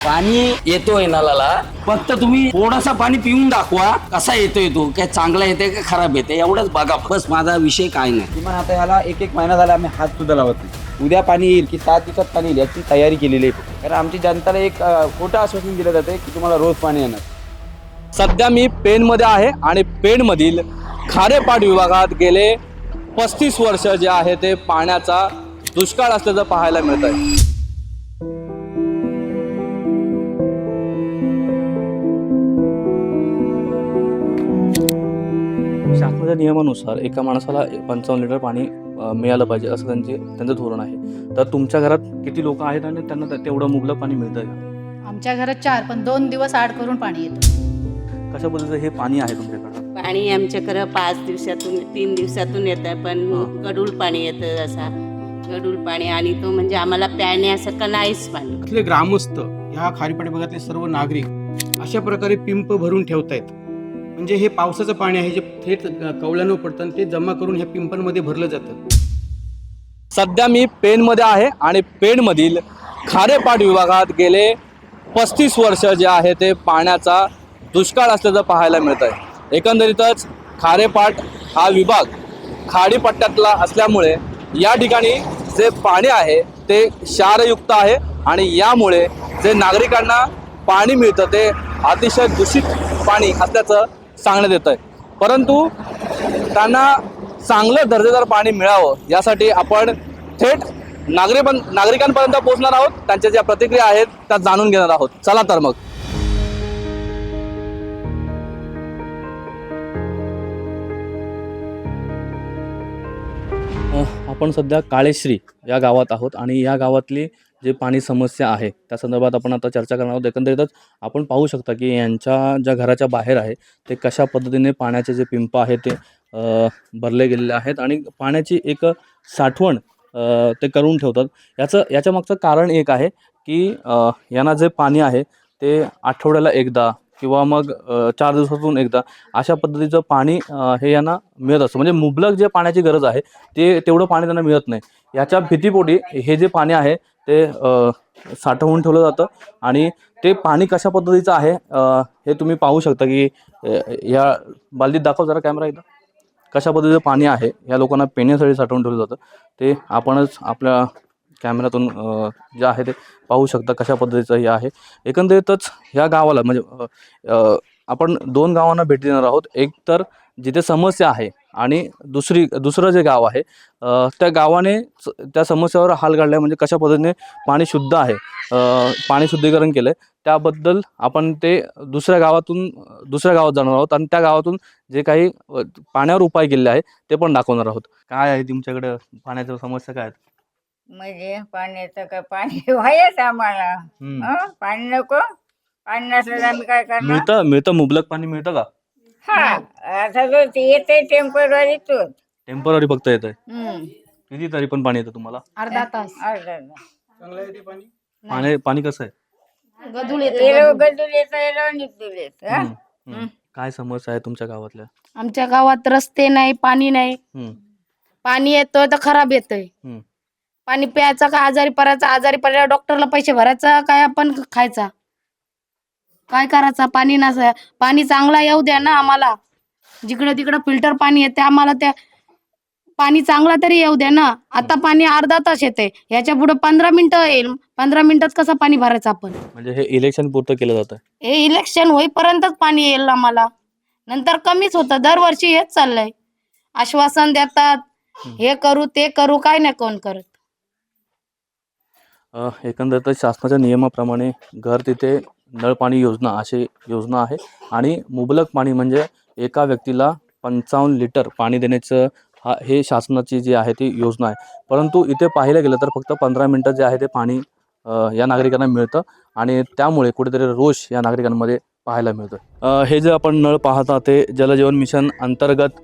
पाणी येतोय नळाला, फक्त तुम्ही थोडासा पाणी पिऊन दाखवा कसा येतोय तो, काय चांगला येते का खराब येते एवढंच बघा. बस माझा विषय काय नाही. किमान आता याला एक महिना झाला आम्ही हात सुद्धा लावत नाही. उद्या पाणी येईल की 7 दिवसात पाणी येईल याची तयारी केलेली आहे. कारण आमची जनताला एक खोटं आश्वासन दिलं जाते की तुम्हाला रोज पाणी येणार. सध्या मी पेणमध्ये आहे आणि पेणमधील खारेपाट विभागात गेले 35 वर्ष जे आहे ते पाण्याचा दुष्काळ असल्याचं पाहायला मिळत आहे. शासनाच्या नियमानुसार एका माणसाला 55 लिटर पाणी मिळालं पाहिजे असं त्यांचं धोरण आहे. तर तुमच्या घरात किती लोक आहेत आणि त्यांना तेवढं मुबलक पाणी मिळतं का? आमच्या घरात 4 पण 2 दिवस आड करून पाणी येतं. कशा पद्धतीचं हे पाणी आहे तुमच्याकडं? पाणी आमच्याकडं 5 दिवसातून 3 दिवसातून येतं, पण गढूळ पाणी येतं. असा गढूळ पाणी आणि तो म्हणजे आम्हाला प्याण्यासारखं नाहीच पाणी. इथले ग्रामस्थ ह्या खारीपाट भागातले सर्व नागरिक अशा प्रकारे पिंप भरून ठेवतायत. म्हणजे हे पावसाचं पाणी आहे जे थेट कौलानं पडतं आणि ते जमा करून ह्या पिंपांमध्ये भरलं जातं. सध्या मी पेणमध्ये आहे आणि पेणमधील खारेपाट विभागात गेले 35 वर्ष जे आहे ते पाण्याचा दुष्काळ असल्याचं पाहायला मिळत आहे. एकंदरीतच खारेपाट हा विभाग खाडीपट्ट्यातला असल्यामुळे या ठिकाणी जे पाणी आहे ते क्षारयुक्त आहे आणि यामुळे जे नागरिकांना पाणी मिळतं ते अतिशय दूषित पाणी असल्याचं सांगण्यात येतं आहे. परंतु त्यांना चांगलं दर्जेदार पाणी मिळावं यासाठी आपण थेट नागरिकांपर्यंत पोहोचणार आहोत. त्यांच्या ज्या प्रतिक्रिया आहेत त्या जाणून घेणार आहोत. चला तर मग. आपण सध्या काळेश्री या गावात आहोत आणि या गावातली जे पाणी समस्या आहे त्या संदर्भात आपण आता चर्चा करणार आहोत. एकंदरीतच आपण पाहू शकता की यांच्या ज्या घराच्या बाहेर आहे ते कशा पद्धतीने पाण्याचे जे पिंप आहे ते भरले गेलेले आहेत आणि पाण्याची एक साठवण ते करून ठेवतात. याच्या मागचं कारण एक आहे की यांना जे पाणी आहे ते आठवड्याला एकदा किंवा मग 4 दिवसातून एकदा अशा पद्धतीचं पाणी हे यांना मिळत असतं. म्हणजे मुबलक जे पाण्याची गरज आहे ते तेवढं पाणी त्यांना मिळत नाही. याच्या भीतीपोटी हे जे पाणी आहे ते साठवून ठेवलं जातं आणि ते पाणी कशा पद्धतीचं आहे हे तुम्ही पाहू शकता की या बालदीत दाखव जरा कॅमेरा इथं. कशा पद्धतीचं पाणी आहे या लोकांना पिण्यासाठी साठवून ठेवलं जातं ते आपणच आपल्या कॅमेऱ्यातून जे आहे ते पाहू शकता कशा पद्धतीचं हे आहे. एकंदरीतच ह्या गावाला म्हणजे आपण 2 गावांना भेट देणार आहोत. एक तर जिथे समस्या आहे आणि दुसरं जे गाव आहे त्या गावाने त्या समस्येवर हाल काढला म्हणजे कशा पद्धतीने पाणी शुद्ध आहे, पाणी शुद्धीकरण केलं आहे त्याबद्दल आपण ते दुसऱ्या गावात जाणार आहोत आणि त्या गावातून जे काही पाण्यावर उपाय केले आहे ते पण दाखवणार आहोत. काय आहे तुमच्याकडे पाण्याच्या समस्या काय आहेत? म्हणजे पाण्याचं का पाणी व्हायच आम्हाला. पाणी नको, पाणी नसलं तर आम्ही काय करणार? मिळतं मुबलक पाणी मिळतं का? हा, आता जो येते टेम्पररी तो टेम्पररी फक्त येत आहे. किती तरी पण पाणी येतं तुम्हाला? अर्धा तास. चांगलं आहे ते पाणी. पाणी कसं आहे? गदूळ येतं. गजूल येतं, निघून येतं. काय समस्या आहे तुमच्या गावातल्या? आमच्या गावात रस्ते नाही, पाणी नाही. पाणी येतोय तर खराब येतोय. पाणी प्यायचं का आजारी पडायला डॉक्टरला पैसे भरायचा काय आपण खायचा काय करायचा? पाणी नसं पाणी चांगला येऊ द्या ना आम्हाला. जिकडं तिकडं फिल्टर पाणी येते आम्हाला, त्या पाणी चांगला तरी येऊ द्या ना. आता पाणी अर्धा तास येते, ह्याच्या पुढे 15 मिनिटं येईल. 15 मिनिटात कसं पाणी भरायचं आपण? म्हणजे हे इलेक्शन पुरतं केलं जातं. हे इलेक्शन होईपर्यंतच पाणी येईल आम्हाला, नंतर कमीच होतं. दरवर्षी हेच चाललंय. आश्वासन देतात, हे करू ते करू, काय नाही कोण करत. एकंदरीत शासनाच्या नियमाप्रमाणे घर तिथे नळ पाणी योजना अशी योजना आहे आणि मुबलक पाणी म्हणजे एका व्यक्तीला 55 लिटर पाणी देण्याचं हे शासनाची जी आहे ती योजना आहे. परंतु इथे पाहायला गेलं तर फक्त 15 मिनटं जे आहे ते पाणी या नागरिकांना मिळतं आणि त्यामुळे कुठेतरी रोष या नागरिकांमध्ये पाहायला मिळतो. हे जे आपण नळ पाहता ते जलजीवन मिशन अंतर्गत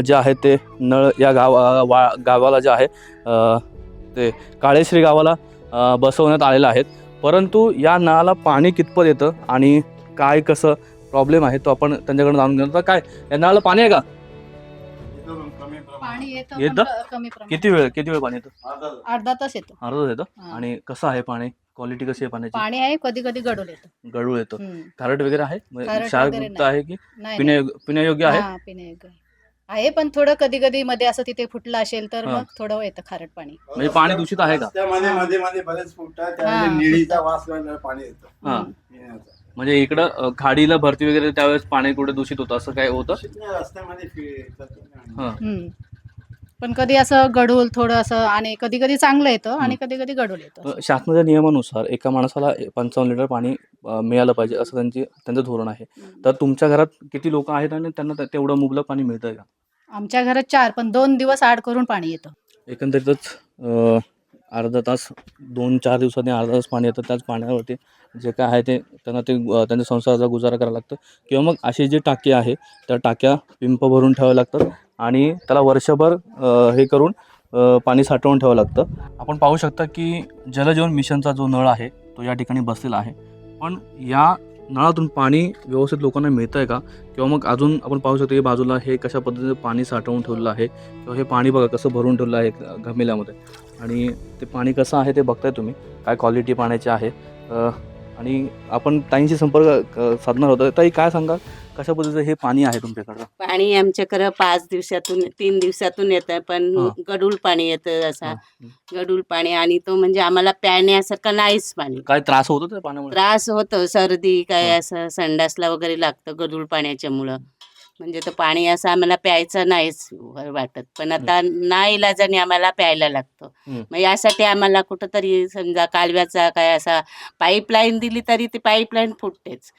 जे आहे ते नळ या गावाला जे आहे ते काळेश्री गावाला बसवण्यात आलेलं आहेत. परंतु या नळाला पाणी कितपत येतं आणि काय कसं प्रॉब्लेम आहे तो आपण त्यांच्याकडून जाणून घेणार. काय या नळाला पाणी आहे का? पाणी येतं? कमी प्रमाणात. किती वेळ पाणी येतं? अर्धा तास येतो. अर्धा येतं. आणि कसं आहे पाणी? क्वालिटी कशी आहे पाण्याची? पाणी आहे, कधी कधी गडूल येतं. गळूळ येतं. हम्म. खारट वगैरे आहे? खारट क्षारयुक्त वगैरे आहे की नाही पिण्यायोग्य आहे? हा, पिण्यायोग्य आहे, पण थोडं कधी कधी मध्ये असं तिथे फुटलं असेल तर हा. मग थोडं येतं खारट पाणी. म्हणजे पाणी दूषित आहे का? मध्ये मध्ये मध्ये बरेच फुटतात, हा, त्यावेळेला निळीचा वास लागल्यावर पाणी येतं हा. पिण्याचं. म्हणजे इकडं खाडीला भरती वगैरे त्यावेळेस पाणी कुठे दूषित होतं असं काय होतं? रस्त्यामध्ये हा. पण कधी असं गडूल थोडं असं, आणि कधी कधी चांगलं येतं आणि कधी कधी गडूल येतं. शासनाच्या नियमानुसार एका माणसाला 55 लिटर पाणी मिळालं पाहिजे असं त्यांचं धोरण आहे. तर तुमच्या घरात किती लोक आहेत आणि त्यांना तेवढं मुबलक पाणी मिळतंय का? आमच्या घरात 4, पण 2 दिवस आड करून पाणी येतं. एकंदरीतच अर्धा तास 2-4 दिवसांनी अर्धा तास पाणी येतं. त्याच पाण्यावरती जे काय आहे ते त्यांना त्यांच्या संसाराचा गुजारा करावा लागतं, किंवा मग अशी जी टाकी आहे त्या टाक्या पिंप भरून ठेवाव्या लागतात आणि त्याला वर्षभर हे करून पाणी साठवून ठेवावं लागतं. आपण पाहू शकता की जलजीवन मिशनचा जो नळ आहे तो या ठिकाणी बसलेला आहे, पण या नळातून पाणी व्यवस्थित लोकांना मिळतं आहे का? किंवा मग अजून आपण पाहू शकतो की बाजूला हे कशा पद्धतीने पाणी साठवून ठेवलेलं आहे, किंवा हे पाणी बघा कसं भरून ठेवलं आहे घमेल्यामध्ये, आणि ते पाणी कसं आहे ते बघताय तुम्ही, काय क्वालिटी पाण्याची आहे. आणि आपण ताईंशी संपर्क साधणार होतो. ताई, काय सांगा कशा पद्धतीचं हे पाणी आहे तुमच्याकडं? पाणी आमच्याकडं 5 दिवसातून 3 दिवसातून येतं, पण हा. गढूळ पाणी येतं असा. हा. गढूळ पाणी, आणि तो म्हणजे आम्हाला प्याण्यासारखं नाहीच पाणी. काय त्रास होतो त्या पाण्यामुळे? त्रास होतो, सर्दी काय हा. असं संडासला वगैरे लागतं गढूळ पाण्याच्यामुळं. म्हणजे तो पाणी असं आम्हाला प्यायचं नाहीच वाटत, पण आता नाईलाजाने आम्हाला प्यायला लागतं. हम्म. मग यासाठी आम्हाला कुठंतरी समजा कालव्याचा काय असा पाईपलाईन दिली तरी ती पाईपलाईन फुटतेच.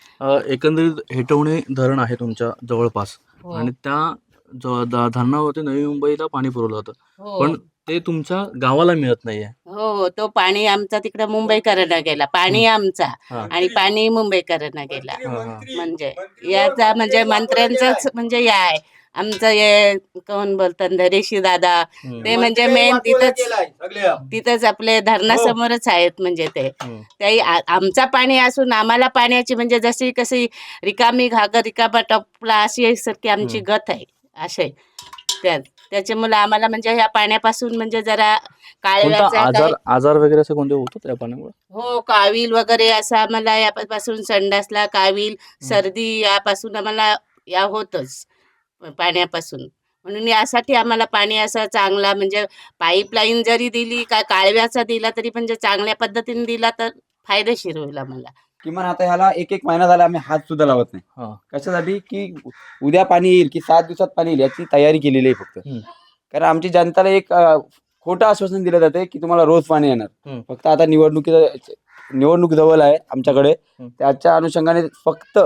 एकंदरीत हेटवणे धरण आहे तुमच्या जवळपास, हो. आणि त्या धरणावरती नवी मुंबईला पाणी पुरवलं जातं, हो. पण ते तुमच्या गावाला मिळत नाहीये. हो, तो पाणी आमचा तिकडं मुंबईकरांना गेला. पाणी आमचा हा. आणि पाणी मुंबईकरांना गेला. हा, हा. म्हणजे याचा म्हणजे मंत्र्यांचंच म्हणजे या आहे. आमचं हे कोण बोलतात धरेशी दादा, ते म्हणजे मेन तिथंच आपले धरणासमोरच आहेत. म्हणजे हम्म. ते आमचा पाणी असून आम्हाला पाण्याची म्हणजे जशी कशी रिकामी घागर रिकामा टपला अशी सारखी आमची गत आहे असे. त्याच्यामुळे आम्हाला म्हणजे ह्या पाण्यापासून म्हणजे जरा कोणता कालव्याचा आजार वगैरे असं कोणते होतं त्या पाण्यामुळे? हो, कावील वगैरे असं आम्हाला यापासून संडासला कावील सर्दी यापासून आम्हाला या होतच पाण्यापासून. म्हणून यासाठी आम्हाला पाणी असं चांगला म्हणजे पाईपलाईन जरी दिली का कालव्याचा दिला तरी म्हणजे चांगल्या पद्धतीने दिला तर फायदेशीर होईल आम्हाला. किमान आता ह्याला 1 महिना झाला आम्ही हात सुद्धा लावत नाही. हा. कशासाठी की उद्या पाणी येईल की 7 दिवसात पाणी येईल याची तयारी केलेली आहे फक्त. कारण आमची जनताला एक खोटं आश्वासन दिलं जाते की तुम्हाला रोज पाणी येणार. फक्त आता निवडणूक जवळ आहे आमच्याकडे, त्याच्या अनुषंगाने फक्त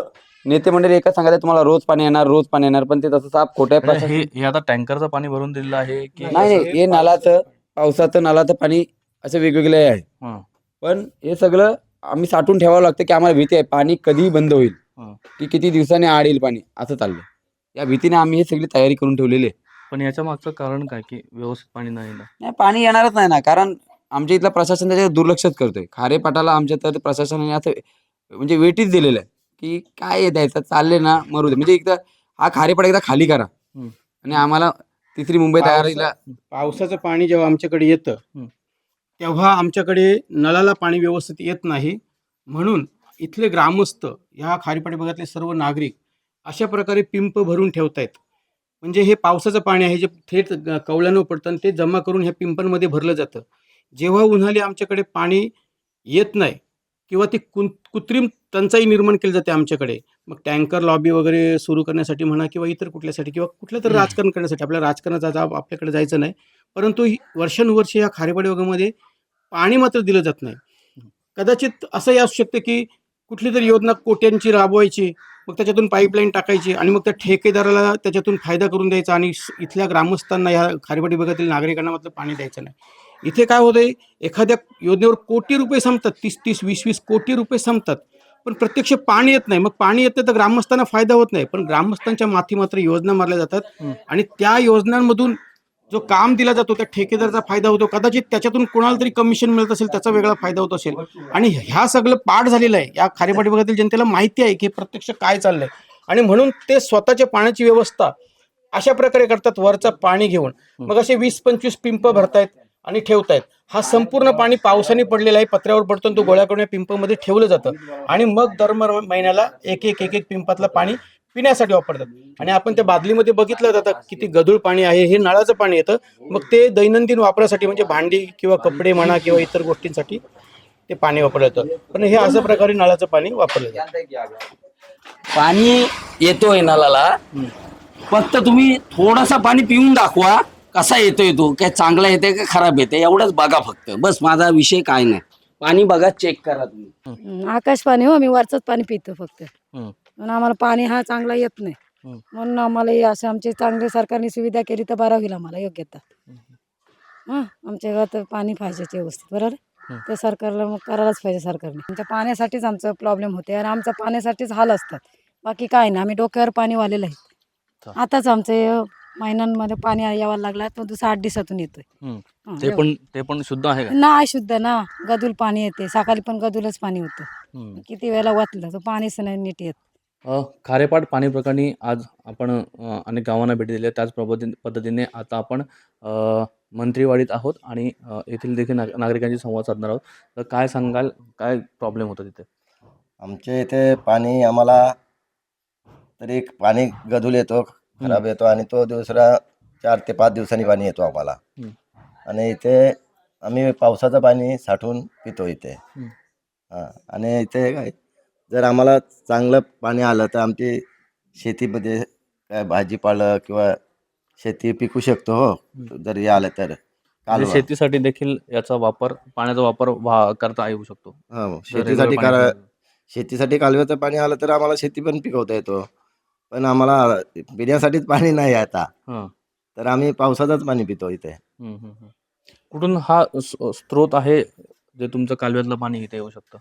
नेते मंडळी एकच सांगत तुम्हाला रोज पाणी येणार, रोज पाणी येणार, पण ते तसं साफ खोटं आहे. म्हणजे हे आता टँकरचं पाणी भरून दिलेलं आहे की नाही, हे नालाचं पावसाचं नालाचं पाणी असं वेगवेगळे आहे. हा. पण हे सगळं आम्ही साठवून ठेवावं लागतं की आम्हाला भीती आहे पाणी कधी बंद होईल, की किती दिवसांनी आड येईल पाणी, असं चाललंय. या भीतीने आम्ही ही सगळी तयारी करून ठेवलेली आहे. पण याच्या मागचं कारण काय की व्यवस्थित पाणी नाही येणं? नाही, पाणी येणारच नाही ना, कारण आमच्या इथलं प्रशासन त्याच्यावर दुर्लक्षच करतोय. खारेपाटाला आमच्या तर प्रशासनाने असं म्हणजे वेटीच दिलेलं आहे की काय द्यायचं, चालले ना मरू दे. म्हणजे एकदा हा खारेपाटा एकदा खाली करा आणि आम्हाला तिसरी मुंबई तयारीला. पावसाचं पाणी जेव्हा आमच्याकडे येतं तेव्हा आमच्याकडे नळाला पाणी व्यवस्थित येत नाही. म्हणून इथले ग्रामस्थ, ह्या खारीपाटी भागातले सर्व नागरिक अशा प्रकारे पिंप भरून ठेवतायत. म्हणजे हे पावसाचं पाणी आहे जे थेट कौलानं पडतं आणि ते जमा करून ह्या पिंपांमध्ये भरलं जातं. जेव्हा उन्हाळी आमच्याकडे पाणी येत नाही किंवा ती कृत्रिम टंचाई निर्माण केली जाते आमच्याकडे, मग टँकर लॉबी वगैरे सुरू करण्यासाठी म्हणा किंवा इतर कुठल्यासाठी किंवा कुठलं तर राजकारण करण्यासाठी, आपल्या राजकारणाचा जाब आपल्याकडे जायचं नाही. परंतु वर्षानुवर्षे या खारेपाटी भागामध्ये पाणी मात्र दिलं जात नाही. कदाचित असंही असू शकतं की कुठली तरी योजना कोट्यांची राबवायची, मग त्याच्यातून पाईपलाईन टाकायची आणि मग त्या ठेकेदाराला त्याच्यातून फायदा करून द्यायचा आणि इथल्या ग्रामस्थांना, ह्या खारेपाटी भागातील नागरिकांना मात्र पाणी द्यायचं नाही. इथे काय होतंय, एखाद्या योजनेवर कोटी रुपये संपतात, 30-30, 20-20 कोटी रुपये संपतात, पण प्रत्यक्ष पाणी येत नाही. मग पाणी येतं तर ग्रामस्थांना फायदा होत नाही, पण ग्रामस्थांच्या माथी मात्र योजना मारल्या जातात आणि त्या योजनांमधून जो काम दिला जातो त्या ठेकेदाराचा फायदा होतो. कदाचित त्याच्यातून कोणाला तरी कमिशन मिळत असेल, त्याचा वेगळा फायदा होत असेल. आणि ह्या सगळं पाठ झालेलं आहे. या खारेपाटी भागातील जनतेला माहिती आहे की प्रत्यक्ष काय चाललंय, आणि म्हणून ते स्वतःच्या पाण्याची व्यवस्था अशा प्रकारे करतात वरचं पाणी घेऊन. मग असे 20-25 पिंप भरतायत, आणि ठेवतायत. हा संपूर्ण पाणी पावसाने पडलेला आहे, पत्र्यावर पडतो आणि तो गोळा करून या पिंपामध्ये ठेवलं जातं आणि मग दर महिन्याला एक एक एक एक पिंपातलं पाणी पिण्यासाठी वापरतात. आणि आपण त्या बादलीमध्ये बघितलं जातं किती गढूळ पाणी आहे. हे नळाचं पाणी येतं, मग ते दैनंदिन वापरासाठी म्हणजे भांडी किंवा कपडे म्हणा किंवा इतर गोष्टींसाठी ते पाणी वापरलं जातं. पण हे अशा प्रकारे नळाचं पाणी वापरलं जातं. पाणी येतोय नळाला, फक्त तुम्ही थोडासा पाणी पिऊन दाखवा कसा येतोय तो, काय चांगला येते का खराब येते एवढंच बघा फक्त. बस माझा विषय काय नाही. पाणी बघा, चेक करा तुम्ही. आकाश पाणी हो, मी वरचंच पाणी पितो फक्त. हम्म. म्हणून आम्हाला पाणी हा चांगला येत नाही. म्हणून आम्हाला हे असं आमची चांगली सरकारने सुविधा केली तर बरं होईल आम्हाला योग्यता. आमच्या गावात पाणी पाहिजे व्यवस्थित, बरोबर. ते सरकारला मग करायलाच पाहिजे सरकारने. आमच्या पाण्यासाठीच आमचा प्रॉब्लेम होते आणि आमच्या पाण्यासाठीच हाल असतात, बाकी काय नाही. आम्ही डोक्यावर पाणी वालेलं आहे. आताच आमचे महिन्यांमध्ये पाणी यावं लागला, तो दुसरा 8 दिवसातून येतोय. ते पण शुद्ध आहे का? नाही शुद्ध ना, गदूल पाणी येते. सकाळी पण गदूलच पाणी होतं. किती वेळेला वाचलं तर पाणीच नाही नीट येत. खारेपाट पाणी प्रकरणी आज आपण अनेक गावांना भेटी दिल्या. त्याच पद्धतीने आता आपण मंत्रीवाडीत आहोत आणि येथील देखील नागरिकांशी संवाद साधणार आहोत. तर काय सांगाल, काय प्रॉब्लेम होता तिथे? आमच्या इथे पाणी आम्हाला तरी पाणी गढूळ येतो, खराब येतो आणि तो दुसरा 4 ते 5 दिवसांनी पाणी येतो आम्हाला. आणि इथे आम्ही पावसाचं पाणी साठवून पितो इथे. आणि इथे काय जर आम्हाला चांगलं पाणी आलं तर आमची शेतीमध्ये काय भाजीपाला किंवा शेती पिकू शकतो. हो, जर हे आलं तर म्हणजे शेतीसाठी देखील याचा वापर, पाण्याचा वापर करता येऊ शकतो. हो, regular शेतीसाठी कालव्याचं पाणी आलं तर आम्हाला शेती पण पिकवता येतो. पण आम्हाला पिण्यासाठीच पाणी नाही आता, तर आम्ही पावसाचंच पाणी पितो इथे. कुठून हा स्रोत आहे जे तुमचं कालव्यातलं पाणी इथे येऊ शकतं?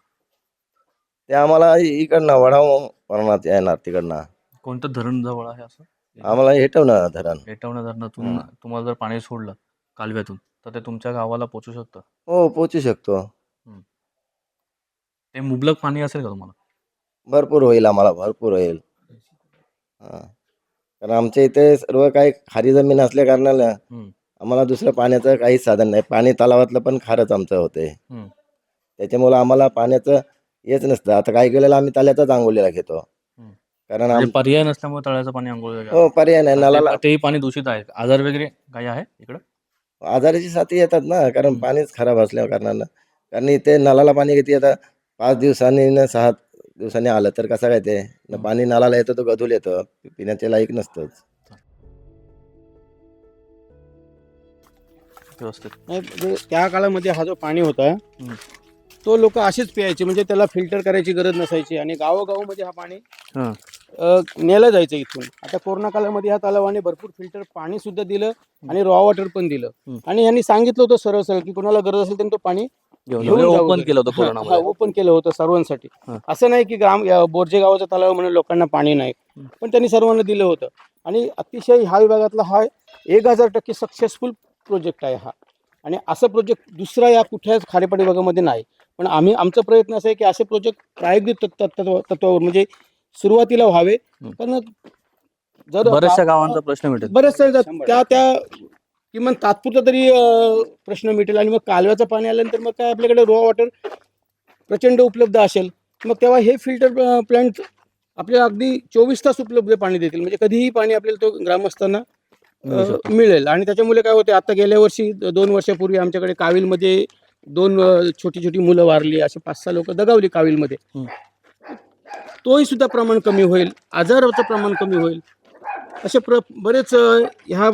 ते आम्हाला इकडनं वढाव परणात येणार तिकडनं. कोणतं धरण जवळ आहे असं? आम्हाला हेटवणं धरण. हेटवणा धरणातून तुम्हाला जर पाणी सोडलं कालव्यातून तर ते तुमच्या गावाला पोहोचू शकतं? हो, पोचू शकतो. ते मुबलक पाणी असेल का तुम्हाला? भरपूर होईल, आम्हाला भरपूर होईल. कारण आमच्या इथे सर्व काही खारी जमीन असल्या कारणाला आम्हाला दुसरं पाण्याचं काहीच साधन नाही. पाणी तलावातलं पण खारच आमचं होते, त्याच्यामुळं आम्हाला पाण्याचं हेच नसतं. आता काही केलेलं आम्ही तळ्याचाच आंघोळीला घेतो, कारण पर्याय नसल्यामुळे तळ्याचं पाणी अंघोळ. हो, पर्याय नाही. नळाला तेही पाणी दूषित आहे. आजार वगैरे काही आहे इकडं? आजाराची साथी येतात ना, कारण पाणीच खराब असल्या कारणानं. कारण इथे नळाला पाणी किती आता 5 दिवसांनी न 6 दिवसांनी आलं तर कसं काय ते पाणी नळाला येतं तो गढूळ येतं, पिण्याचे लायक नसतंच. म्हणजे त्या काळामध्ये हा जो पाणी होता तो लोक असेच प्यायचे, म्हणजे त्याला फिल्टर करायची गरज नसायची आणि गावोगावमध्ये हा पाणी नेलं जायचं इथून. आता कोरोना काळामध्ये ह्या तलावाने भरपूर फिल्टर पाणी सुद्धा दिलं आणि रॉ वॉटर पण दिलं. आणि यांनी सांगितलं होतं सरळ सरळ की कोणाला गरज असेल त्यांनी तो पाणी ओपन केलं होतं कोरोनामध्ये. ओपन केलं होतं सर्वांसाठी. असं नाही की बोर्जे गावाचा तलाव म्हणून लोकांना पाणी नाही, पण त्यांनी सर्वांना दिलं होतं. आणि अतिशय ह्या विभागातला हा 1000% सक्सेसफुल प्रोजेक्ट आहे हा. आणि असं प्रोजेक्ट दुसरा या कुठल्याच खारेपाटी विभागामध्ये नाही. पण आमचा प्रयत्न असा आहे की असे प्रोजेक्ट प्रायोगिक तत्वावर म्हणजे सुरुवातीला व्हावे. कारण जर बऱ्याचशा गावांचा प्रश्न मिळेल, बऱ्याचशा त्या किमान तात्पुरता तरी प्रश्न मिटेल. आणि मग कालव्याचं पाणी आल्यानंतर मग काय आपल्याकडे रॉ वॉटर प्रचंड उपलब्ध असेल, मग तेव्हा हे फिल्टर प्लांट आपल्याला अगदी 24 तास उपलब्ध पाणी देतील. म्हणजे कधीही पाणी आपल्याला तो ग्रामस्थांना मिळेल. आणि त्याच्यामुळे काय होते, आता गेल्या वर्षी 2 वर्षापूर्वी आमच्याकडे काविलमध्ये 2 छोटी छोटी मुलं वारली, असे 5-6 लोक दगावली काविलमध्ये. तोही सुद्धा प्रमाण कमी होईल, आजाराचं प्रमाण कमी होईल. असे बरेच ह्या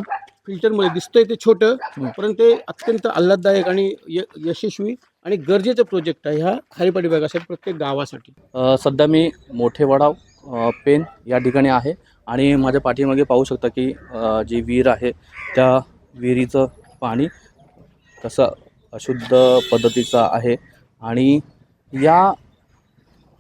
फिल्टरमध्ये दिसतंय ते छोटं, परंतु ते अत्यंत आल्हाददायक आणि यशस्वी आणि गरजेचं प्रोजेक्ट आहे ह्या खारेपाटी विभागासाठी, प्रत्येक गावासाठी. सध्या मी मोठे वडाव पेन या ठिकाणी आहे आणि माझ्या पाठीमागे पाहू शकता की जी विहीर आहे त्या विहिरीचं पाणी कसं अशुद्ध पद्धतीचं आहे. आणि या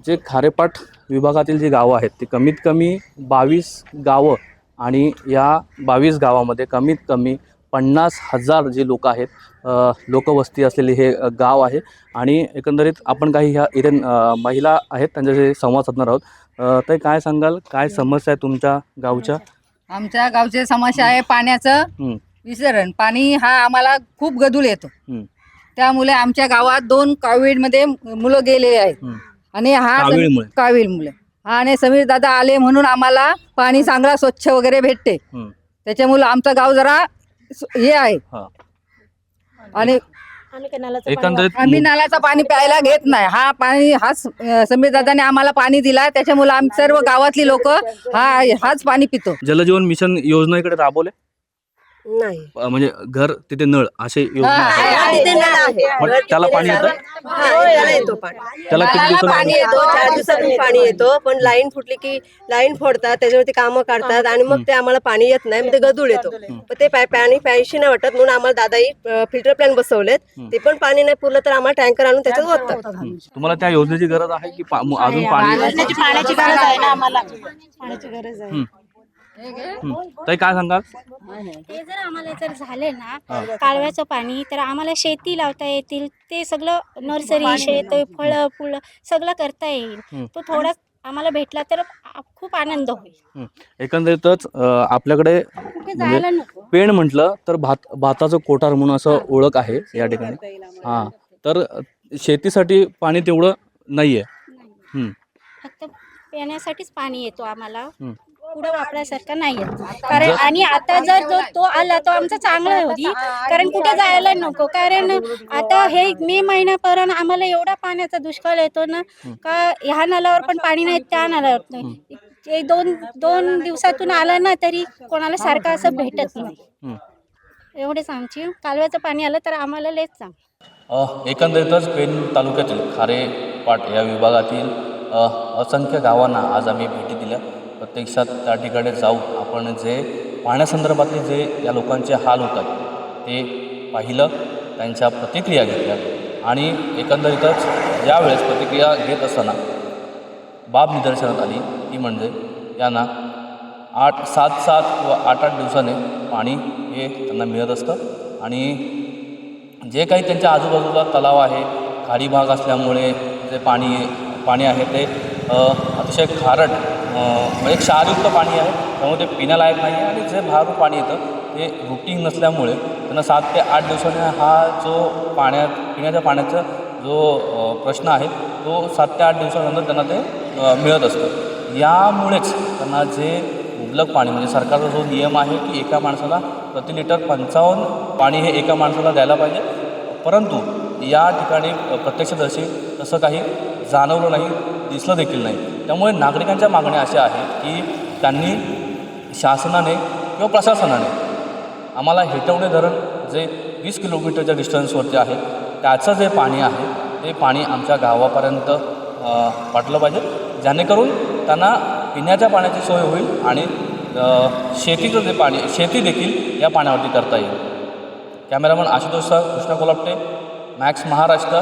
जे खारेपाट विभागातील जी गावं आहेत ती कमीत कमी 22 गावं आणि या 22 गावामध्ये कमीत कमी 50,000 जे लोक आहेत, लोकवस्ती असलेले हे गाव आहे. आणि एकंदरीत आपण काही ह्या इथे महिला आहेत त्यांच्याशी संवाद साधणार आहोत. तर काय सांगाल, काय समस्या आहे तुमच्या गावच्या? आमच्या गावची समस्या आहे पाण्याचं. विसरण पाणी हा आम्हाला खूप गदूल येतो. हम्म. त्यामुळे आमच्या गावात 2 कोविडमध्ये मुलं गेलेले आहेत. आणि कावीळमुळे. कावीळमुळे आणि समीर दादा आले म्हणून आम्हाला पाणी चांगला स्वच्छ वगैरे भेटते. त्याच्यामुळे आमचं गाव जरा हे आहे. हा. आणि एकंदरीत आम्ही नाल्याचं पाणी प्यायला घेत नाही. हा पाणी समीर दादाने आम्हाला पाणी दिला, त्याच्यामुळे आम्ही सर्व गावातली लोक हाच पाणी पितो. जलजीवन मिशन योजना इकडे राबवले नाही. म्हणजे घर तिथे नळ असे योजना आहे. तिथे नळ आहे. मग त्याला पाणी येतं? त्याला येतो पाणी. त्याला किती दिवसांनी पाणी येतो, 4 दिवसातून पाणी येतो. पण लाईन फुटली की लाईन फोडतात, त्याच्यावरती कामं काढतात आणि मग ते आम्हाला पाणी येत नाही, मग ते गदूळ येतो. मग ते पाणी प्यायशी नाही वाटत म्हणून आम्हाला दादाही फिल्टर प्लॅन बसवलेत. ते पण पाणी नाही पुरलं तर आम्हाला टँकर आणून त्याच्यात ओततात. तुम्हाला त्या योजनेची गरज आहे की अजून पाणी पाण्याची गरज आहे ना आम्हाला, पाण्याची गरज आहे. ताई काय सांगाल? ते जर आम्हाला जर झाले ना कालव्याचं पाणी तर आम्हाला शेती लावता येतील, ते सगळं नर्सरी शेत फळं फुलं सगळं करता येईल. तो थोडा आम्हाला भेटला तर खूप आनंद होईल. एकंदरीतच आपल्याकडे जायला नको. पेण म्हटलं तर भाताचं कोठार म्हणून असं ओळख आहे या ठिकाणी. हा, तर शेतीसाठी पाणी तेवढं नाहीये. फक्त पिण्यासाठीच पाणी येतो आम्हाला, पुढे वापरायसारखं नाही येत. कारण आणि आता जर तो आला तो आमचा चांगला होती, कारण कुठे जायला नको. कारण आता हे मे महिन्यापर्यंत आम्हाला एवढा पाण्याचा दुष्काळ येतो ना का ह्या नळावर पण पाणी नाही, त्या नळावर नाही. ते दोन दिवसातून आलं ना तरी कोणाला सारखं असं भेटत नाही. एवढेच आमची कालव्याचं पाणी आलं तर आम्हाला लयच चांगलं. एकंदरीतच पेण तालुक्यातील खारेपाट या विभागातील असंख्य गावांना आज आम्ही भेटी दिल्या. प्रत्यक्षात त्या ठिकाणी जाऊन आपण जे पाण्यासंदर्भातले जे या लोकांचे हाल होतात ते पाहिलं, त्यांच्या प्रतिक्रिया घेतल्या आणि एकंदरीतच यावेळेस प्रतिक्रिया घेत असताना बाब निदर्शनात आली ती म्हणजे यांना 7 किंवा 8 दिवसाने पाणी हे त्यांना मिळत असतं आणि जे काही त्यांच्या आजूबाजूला तलाव आहे, खाडी भाग असल्यामुळे जे पाणी आहे ते अतिशय खारट म्हणजे क्षारयुक्त पाणी आहे, त्यामुळे ते पिण्यालायक नाही आहे. आणि जे बाहेरून पाणी येतं ते रुटीन नसल्यामुळे त्यांना 7 ते 8 दिवसाने हा जो पिण्याच्या पाण्याचा जो प्रश्न आहे तो 7 ते 8 दिवसानंतर त्यांना ते मिळत असतं. यामुळेच त्यांना जे मुबलक पाणी म्हणजे सरकारचा जो नियम आहे की एका माणसाला प्रति लिटर 55 पाणी हे एका माणसाला द्यायला पाहिजे, परंतु या ठिकाणी प्रत्यक्षदर्शी तसं काही जाणवलं नाही, दिसलं देखील नाही. त्यामुळे नागरिकांच्या मागण्या अशा आहेत की त्यांनी शासनाने किंवा प्रशासनाने आम्हाला हेटवणे धरण जे 20 किलोमीटरच्या डिस्टन्सवरती आहे त्याचं जे पाणी आहे ते पाणी आमच्या गावापर्यंत पाठवलं पाहिजे, जेणेकरून त्यांना पिण्याच्या पाण्याची सोय होईल आणि शेतीचं जे पाणी शेती देखील या पाण्यावरती करता येईल. Cameraman Ashutosh sir, Krishna Kolapate, Max Maharashtra.